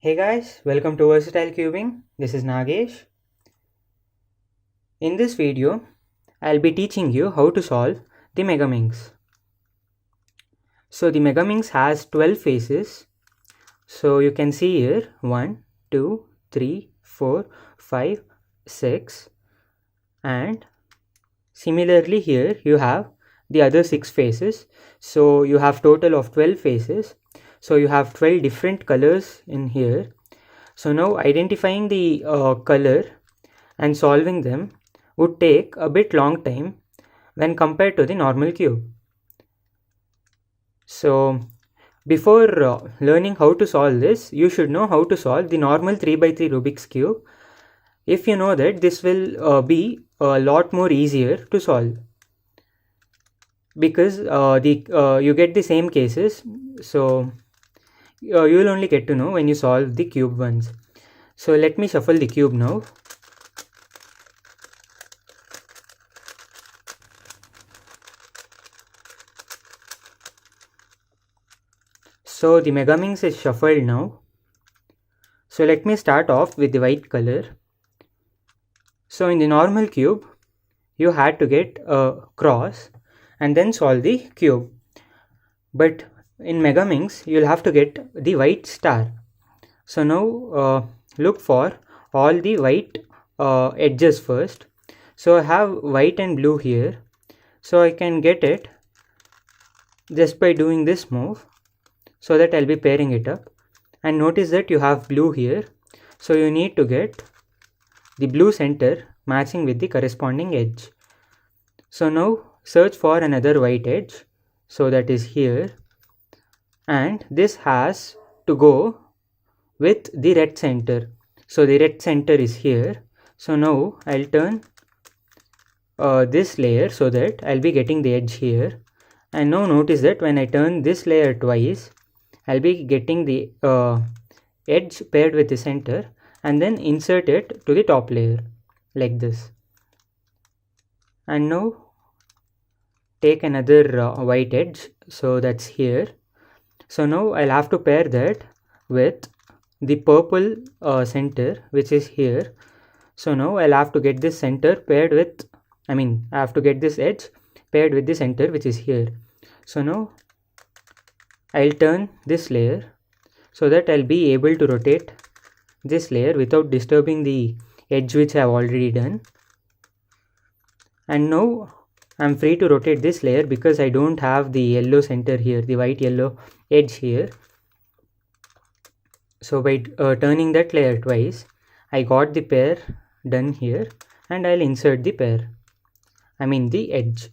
Hey guys, welcome to Versatile Cubing. This is Nagesh. In this video, I'll be teaching you how to solve the Megaminx. So the Megaminx has 12 faces. So you can see here 1, 2, 3, 4, 5, 6, and similarly here you have the other 6 faces. So you have total of 12 faces. So you have 12 different colors in here. So now identifying the color and solving them would take a bit long time when compared to the normal cube. So before learning how to solve this, you should know how to solve the normal 3x3 Rubik's cube. If you know that, this will be a lot more easier to solve because you get the same cases. So you will only get to know when you solve the cube ones. So let me shuffle the cube now. So the Megaminx is shuffled now. So let me start off with the white color. So in the normal cube, you had to get a cross and then solve the cube. But in Megaminx, you'll have to get the white star. So now look for all the white edges first. So I have white and blue here. So I can get it just by doing this move. So that I'll be pairing it up, and notice that you have blue here, so you need to get the blue center matching with the corresponding edge. So now search for another white edge, so that is here, and this has to go with the red center. So the red center is here. So now I'll turn this layer so that I'll be getting the edge here, and now notice that when I turn this layer twice, I'll be getting the edge paired with the center, and then insert it to the top layer like this. And now take another white edge, so that's here. So now I'll have to pair that with the purple center, which is here. So now I'll have to get this center paired with, I have to get this edge paired with the center, which is here. So now I'll turn this layer so that I'll be able to rotate this layer without disturbing the edge which I have already done. And now I'm free to rotate this layer because I don't have the yellow center here, the white yellow edge here. So by turning that layer twice, I got the pair done here, and I'll insert the pair, the edge.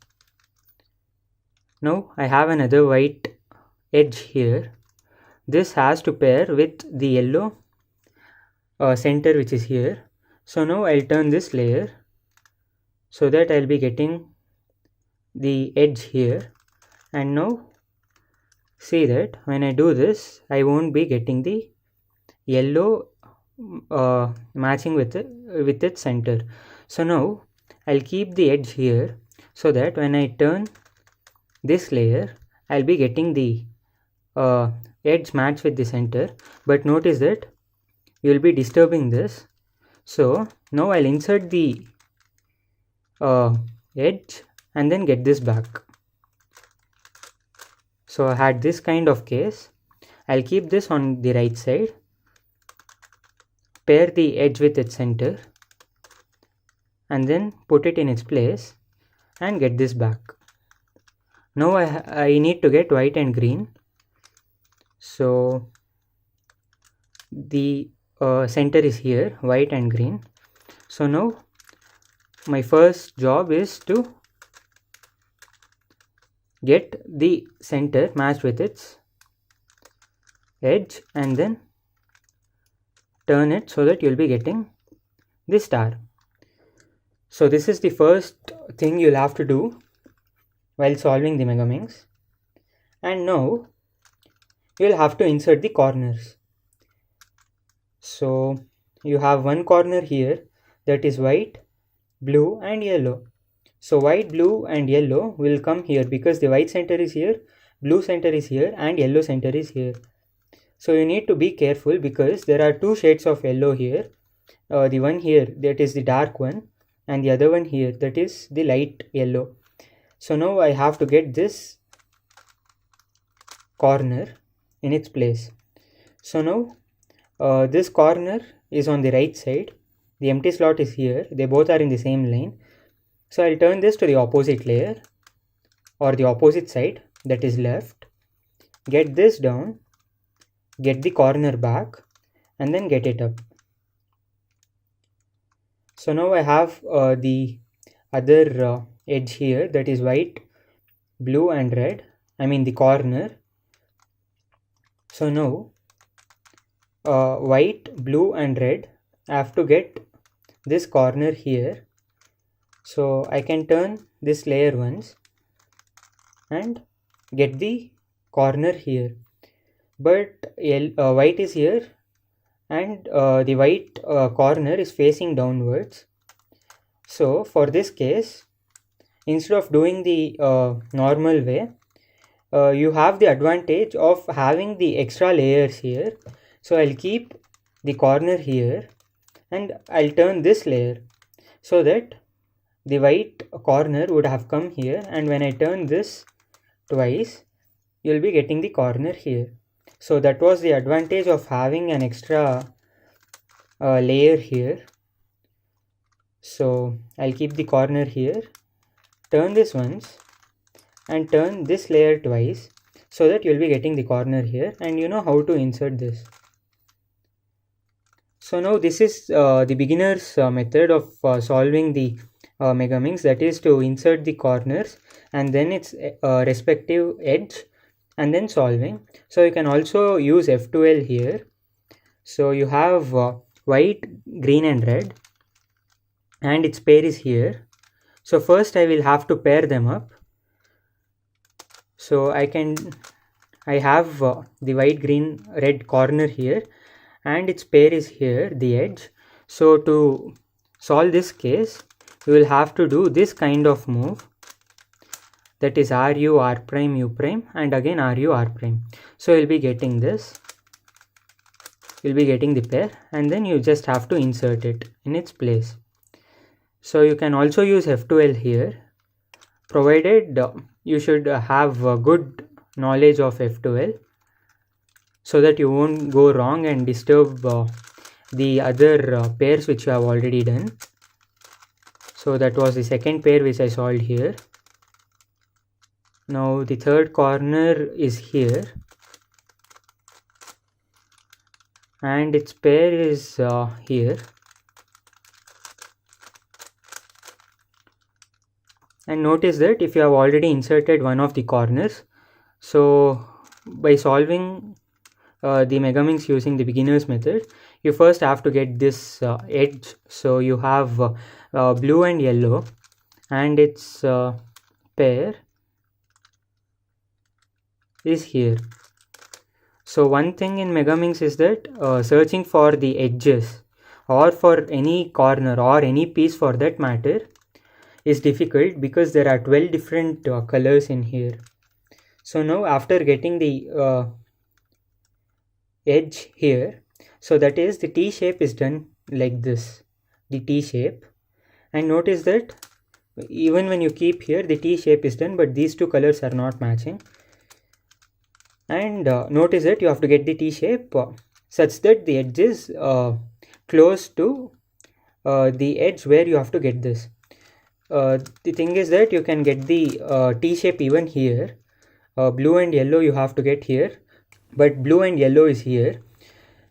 Now I have another white edge here. This has to pair with the yellow center, which is here. So now I'll turn this layer so that I'll be getting the edge here, and now see that when I do this, I won't be getting the yellow matching with its center. So now I'll keep the edge here so that when I turn this layer, I'll be getting the edge match with the center, but notice that you will be disturbing this. So now I'll insert the edge and then get this back. So I had this kind of case. I'll keep this on the right side, pair the edge with its center, and then put it in its place and get this back. Now I need to get white and green. So the center is here, white and green. So now my first job is to get the center matched with its edge and then turn it so that you'll be getting this star. So this is the first thing you'll have to do while solving the Megaminx. And now you'll have to insert the corners. So you have one corner here that is white, blue and yellow. So white, blue and yellow will come here because the white center is here, blue center is here and yellow center is here. So you need to be careful because there are two shades of yellow here. The one here, that is the dark one, and the other one here, that is the light yellow. So now I have to get this corner in its place. So now this corner is on the right side, the empty slot is here, they both are in the same line. So I'll turn this to the opposite layer or the opposite side, that is left, get this down, get the corner back, and then get it up. So now I have the other edge here, that is white, blue and red, I mean the corner. So now white, blue and red, I have to get this corner here. So I can turn this layer once and get the corner here, but white is here and the white corner is facing downwards. So for this case, instead of doing the normal way, you have the advantage of having the extra layers here. So I'll keep the corner here and I'll turn this layer so that the white corner would have come here, and when I turn this twice, you'll be getting the corner here. So that was the advantage of having an extra layer here. So I'll keep the corner here, turn this once and turn this layer twice so that you'll be getting the corner here, and you know how to insert this. So now this is the beginner's method of solving the Megaminx, that is to insert the corners and then its respective edge and then solving. So you can also use F12 here. So you have white, green and red and its pair is here. So first I will have to pair them up. So I have the white, green, red corner here and its pair is here, the edge. So to solve this case, you will have to do this kind of move, that is RU, R prime, U prime and again RU, R prime. So you'll be getting this, you'll be getting the pair and then you just have to insert it in its place. So you can also use F12 here, provided you should have good knowledge of F12 so that you won't go wrong and disturb the other pairs which you have already done. So that was the second pair which I solved here. Now the third corner is here and its pair is here. And notice that if you have already inserted one of the corners, so by solving the Megaminx using the beginner's method, you first have to get this edge. So you have blue and yellow and its pair is here. So one thing in Megaminx is that searching for the edges or for any corner or any piece for that matter is difficult because there are 12 different colors in here. So now after getting the edge here, so that is the T shape is done like this, the T shape, and notice that even when you keep here the T shape is done, but these two colors are not matching. And notice that you have to get the T shape such that the edge is close to the edge where you have to get this. The thing is that you can get the T shape even here. Blue and yellow you have to get here, but blue and yellow is here.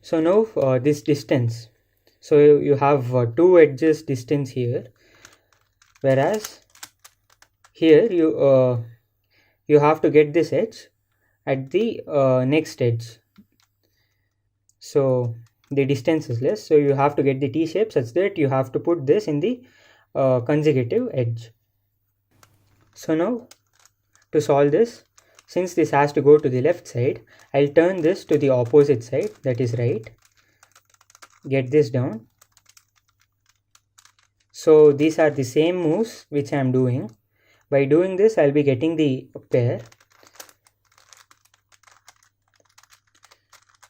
So now this distance, so you have two edges distance here, whereas here you have to get this edge at the next edge. So the distance is less, so you have to get the T shape such that you have to put this in the consecutive edge. So now to solve this, since this has to go to the left side, I'll turn this to the opposite side, that is right, get this down. So these are the same moves which I am doing. By doing this, I'll be getting the pair.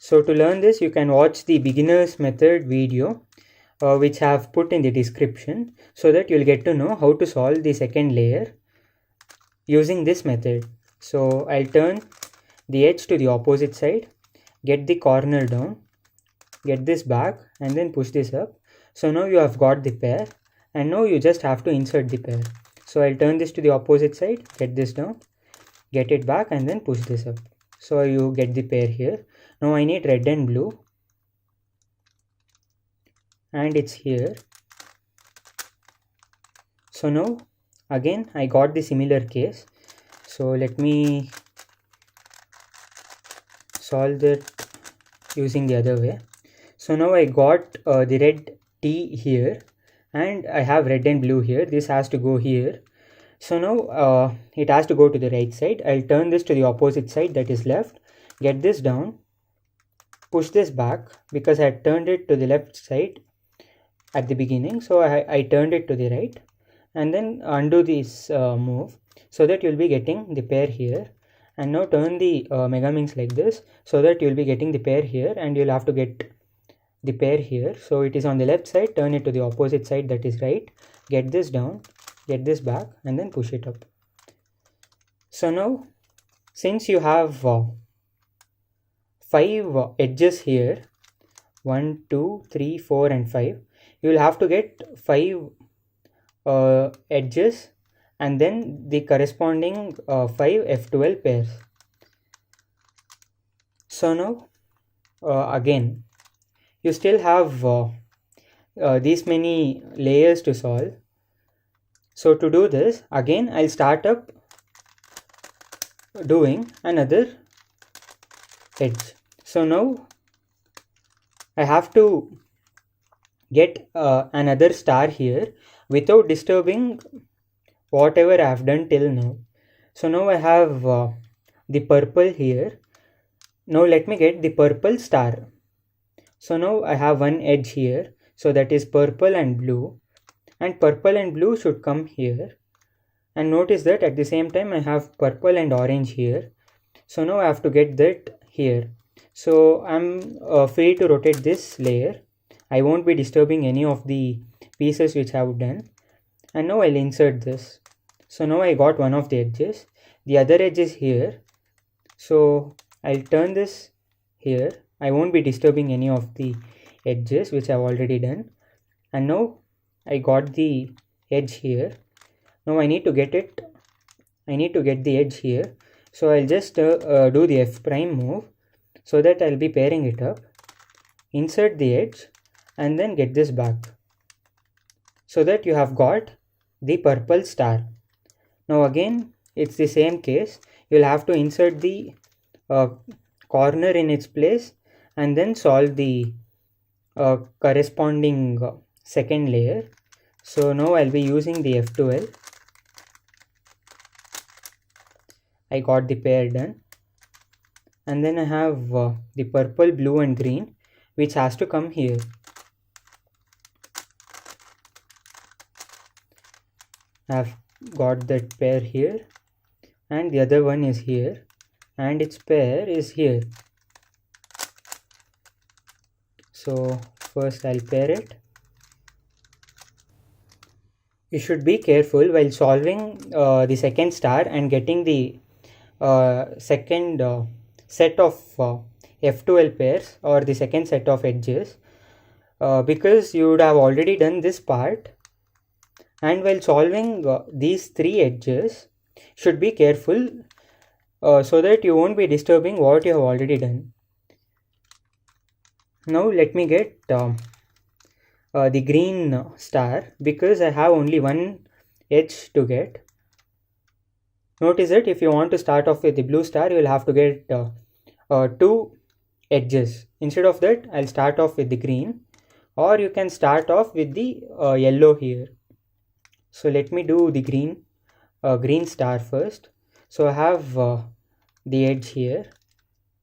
So to learn this, you can watch the beginners method video which I have put in the description, so that you'll get to know how to solve the second layer using this method. So I'll turn the edge to the opposite side, get the corner down, get this back, and then push this up. So now you have got the pair, and now you just have to insert the pair. So I'll turn this to the opposite side, get this down, get it back, and then push this up. So you get the pair here. Now I need red and blue, and it's here. So now again I got the similar case. So let me solve that using the other way. So now I got the red T here, and I have red and blue here. This has to go here. So now it has to go to the right side. I'll turn this to the opposite side, that is left, get this down, push this back because I had turned it to the left side at the beginning. So I turned it to the right, and then undo this move, so that you'll be getting the pair here. And now turn the Megaminx like this, so that you'll be getting the pair here, and you'll have to get the pair here. So it is on the left side, turn it to the opposite side, that is right, get this down, get this back, and then push it up. So now since you have 5 edges here, 1 2 3 4 and 5, you will have to get 5 edges and then the corresponding 5 F12 pairs. So now again you still have these many layers to solve. So to do this, again I'll start up doing another edge. So now I have to get another star here without disturbing whatever I have done till now. So now I have the purple here. Now let me get the purple star. So now I have one edge here, so that is purple and blue, and purple and blue should come here. And notice that at the same time I have purple and orange here. So now I have to get that here. So I'm free to rotate this layer. I won't be disturbing any of the pieces which I have done. And now I'll insert this. So now I got one of the edges. The other edge is here. So I'll turn this here. I won't be disturbing any of the edges which I've already done. And now I got the edge here. Now I need to get it. I need to get the edge here. So I'll just do the F prime move, so that I'll be pairing it up. Insert the edge and then get this back, so that you have got the purple star. Now again it's the same case. You'll have to insert the corner in its place and then solve the corresponding second layer. So now I'll be using the F12. I got the pair done, and then I have the purple, blue and green, which has to come here. I've got that pair here, and the other one is here, and its pair is here. So first I'll pair it. You should be careful while solving the second star and getting the second set of F12 pairs, or the second set of edges, because you would have already done this part. And while solving these 3 edges, should be careful so that you won't be disturbing what you have already done. Now let me get the green star, because I have only one edge to get. Notice that if you want to start off with the blue star, you will have to get 2 edges. Instead of that, I'll start off with the green, or you can start off with the yellow here. So let me do the green star first. So I have the edge here.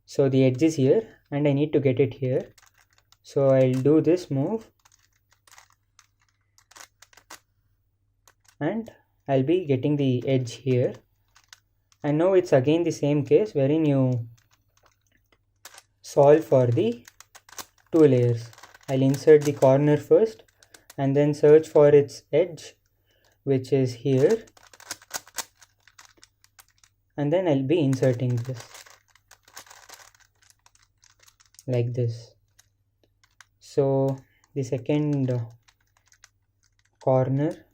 So the edge is here, and I need to get it here. So I'll do this move, and I'll be getting the edge here. And now it's again the same case, wherein you solve for the two layers. I'll insert the corner first and then search for its edge, which is here, and then I'll be inserting this like this. So the second corner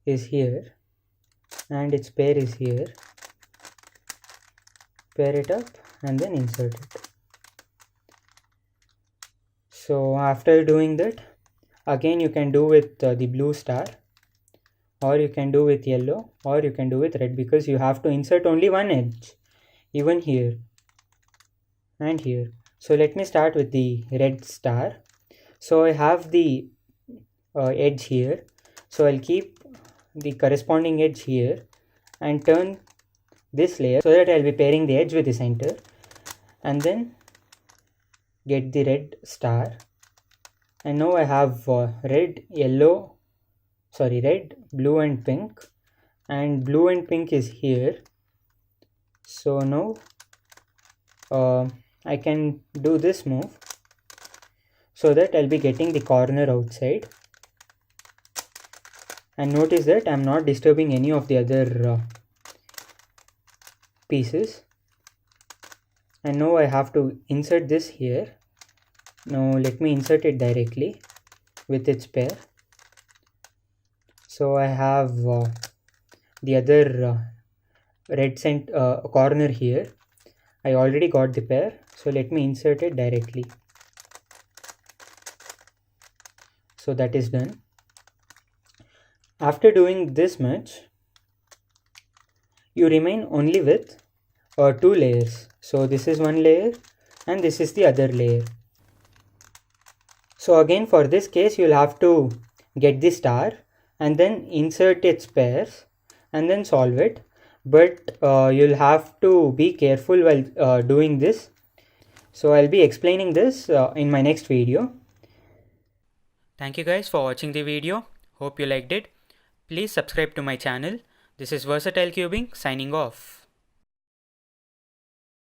is here and its pair is here. Pair it up and then insert it. So after doing that, again you can do with the blue star, or you can do with yellow, or you can do with red, because you have to insert only one edge, even here and here. So let me start with the red star. So I have the edge here, so I'll keep the corresponding edge here and turn this layer so that I'll be pairing the edge with the center, and then get the red star. And now I have red, blue and pink, and blue and pink is here. So now I can do this move so that I'll be getting the corner outside. And notice that I'm not disturbing any of the other pieces. And now I have to insert this here. Now let me insert it directly with its pair. So I have the other red corner here. I already got the pair, so let me insert it directly. So that is done. After doing this much, you remain only with two layers. So this is one layer and this is the other layer. So again, for this case, you'll have to get the star and then insert its pairs and then solve it. But you'll have to be careful while doing this. So I'll be explaining this in my next video. Thank you guys for watching the video. Hope you liked it. Please subscribe to my channel. This is Versatile Cubing signing off.